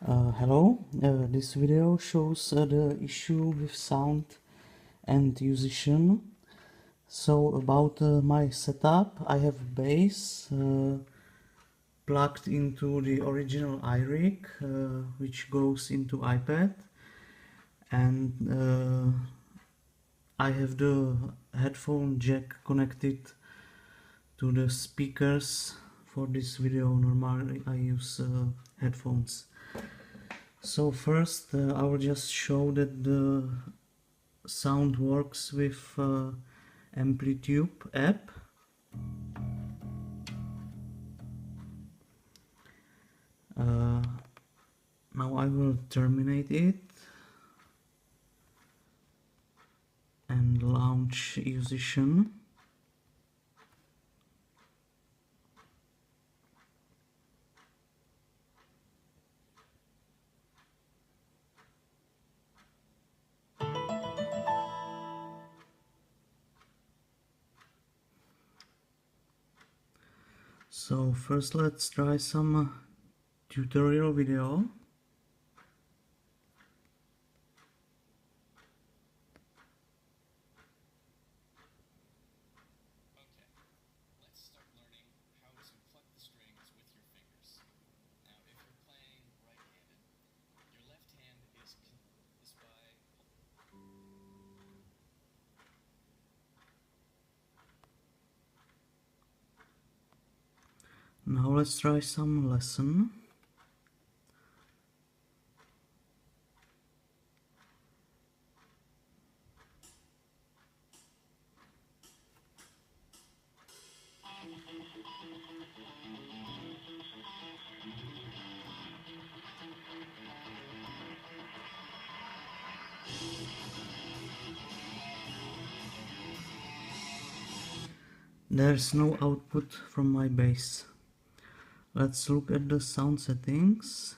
Hello, this video shows the issue with sound and Yousician. So about my setup, I have bass plugged into the original iRig, which goes into iPad, and I have the headphone jack connected to the speakers. For this video normally I use headphones. So first I will just show that the sound works with Amplitude app. Now I will terminate it and launch Yousician. So first let's try some tutorial video. Now let's try some lesson. There's no output from my bass. Let's look at the sound settings.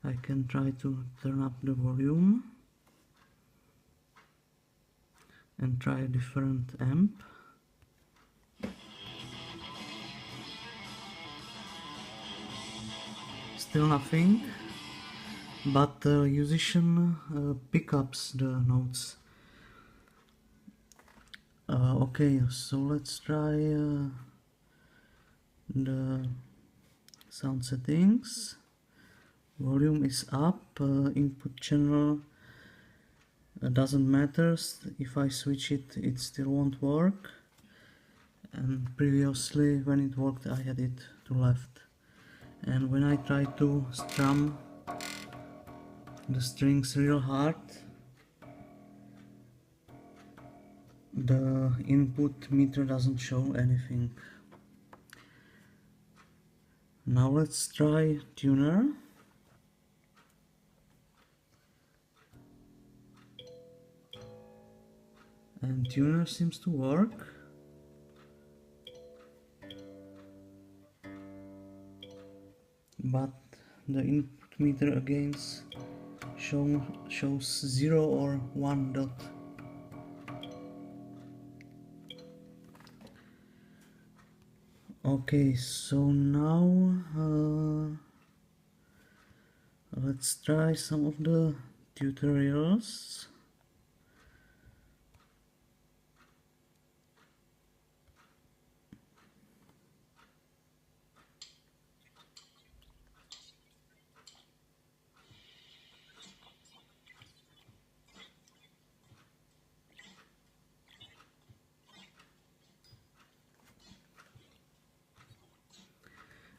I can try to turn up the volume and try a different amp. Still nothing, but the Yousician pickups the notes. Okay, so let's try the sound settings. Volume is up, input channel doesn't matter. If I switch it, it still won't work. And previously when it worked I had it to left. And when I try to strum the strings real hard, the input meter doesn't show anything. Now let's try tuner. And tuner seems to work. But the input meter again shows 0 or 1 dot. Okay, so now let's try some of the tutorials.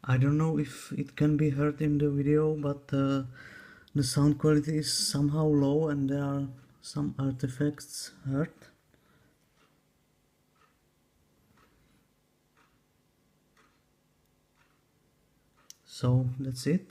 I don't know if it can be heard in the video, but the sound quality is somehow low and there are some artifacts heard. So that's it.